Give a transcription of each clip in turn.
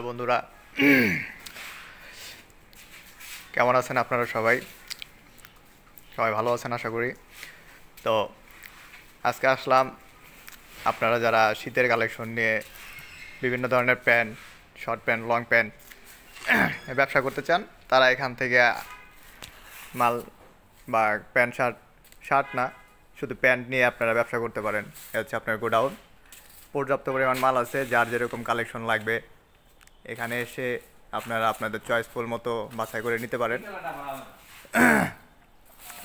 বন্ধুরা কেমন আছেন আপনারা? সবাই সবাই ভালো আছেন আশা করি। তো আজকে আসলাম, আপনারা যারা শীতের কালেকশন নিয়ে বিভিন্ন ধরনের pant, short pant, long pant ব্যবসা করতে চান, তারা এখান থেকে মাল বা প্যান্ট শার্ট, শার্ট না শুধু প্যান্ট নিয়ে আপনারা ব্যবসা করতে পারেন। এ হচ্ছে আপনার গোডাউন। পর্যাপ্ত পরিমাণ মাল আছে, যার যেরকম কালেকশন লাগবে এখানে এসে আপনারা আপনাদের চয়েসফুল মতো বাছাই করে নিতে পারেন।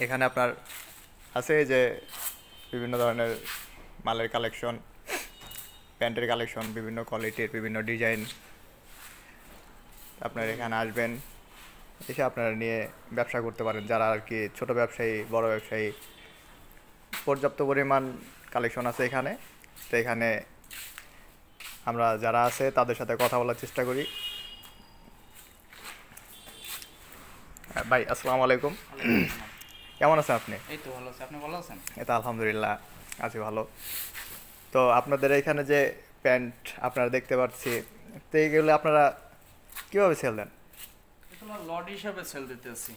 এখানে আপনার আছে যে বিভিন্ন ধরনের মালের কালেকশন, প্যান্টের কালেকশন, বিভিন্ন কোয়ালিটির, বিভিন্ন ডিজাইন। আপনারা এখানে আসবেন, এসে আপনারা নিয়ে ব্যবসা করতে পারেন। যারা আর কি ছোটো ব্যবসায়ী, বড় ব্যবসায়ী, পর্যাপ্ত পরিমাণ কালেকশন আছে এখানে। তো এখানে আমরা যারা আছে তাদের সাথে কথা বলার চেষ্টা করি। ভাই আসসালামু আলাইকুম, কেমন আছেন আপনি? এই তো ভালো আছি, আপনি ভালো আছেন? এটা আলহামদুলিল্লাহ আছি ভালো। তো আপনাদের এখানে যে প্যান্ট আপনারা দেখতে পাচ্ছি, তো এইগুলো আপনারা কীভাবে সেল দেন? এগুলো লট হিসাবে সেল দিতেছি,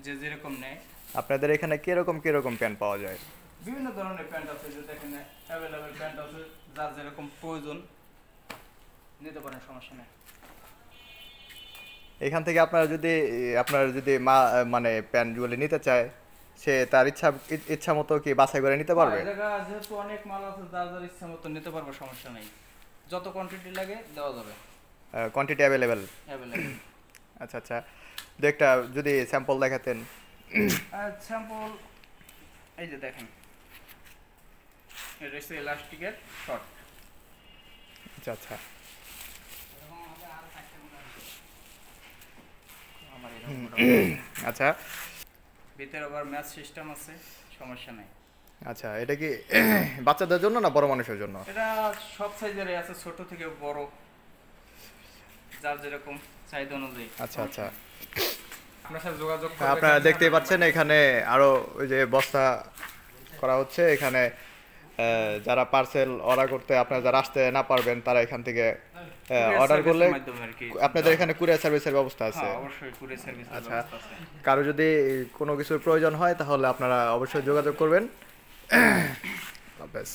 যে যেরকম নেয়। আপনাদের এখানে কীরকম কীরকম প্যান্ট পাওয়া যায়? বিভিন্ন ধরনের প্যান্ট আছে, যে এখানে অ্যাভেলেবেল প্যান্ট আছে, যার যেরকম প্রয়োজন নিতে পারেন, সমস্যা নেই। এখান থেকে আপনারা যদি মানে প্যান্টগুলি নিতে চায়, সে তার ইচ্ছা মতো কি বাছাই করে নিতে পারবে? এই জায়গা যেহেতু অনেক মাল আছে, যার যার ইচ্ছা মতো নিতে পারবে, সমস্যা নেই। যত কোয়ান্টিটি লাগে দেওয়া যাবে, কোয়ান্টিটি অ্যাভেলেবেল? অ্যাভেলেবেল। আচ্ছা আচ্ছা, দু একটা যদি স্যাম্পল দেখাতেন। স্যাম্পল এই যে দেখেন, এটা হচ্ছে ইলাস্টিকের শর্ট। আচ্ছা আচ্ছা, আচ্ছা ভিতরে আবার ম্যাচ সিস্টেম আছে, সমস্যা নেই। আচ্ছা, এটা কি বাচ্চাদের জন্য না বড় মানুষের জন্য? এটা সব সাইজেরই আছে, ছোট থেকে বড়, যার যেরকম চাহিদা অনুযায়ী। আচ্ছা আচ্ছা, আপনার সাথে যোগাযোগ আপনারা দেখতেই পাচ্ছেন এখানে আরো ওই যে বস্তা করা হচ্ছে। এখানে যারা পার্সেল অর্ডার করতে, আপনারা যারা আসতে না পারবেন, তারা এখান থেকে অর্ডার করলে আপনাদের এখানে কুরিয়ার সার্ভিসের ব্যবস্থা আছে? অবশ্যই কুরিয়ার সার্ভিস আচ্ছা, কারো যদি কোনো কিছুর প্রয়োজন হয় তাহলে আপনারা অবশ্যই যোগাযোগ করবেন। ব্যাস।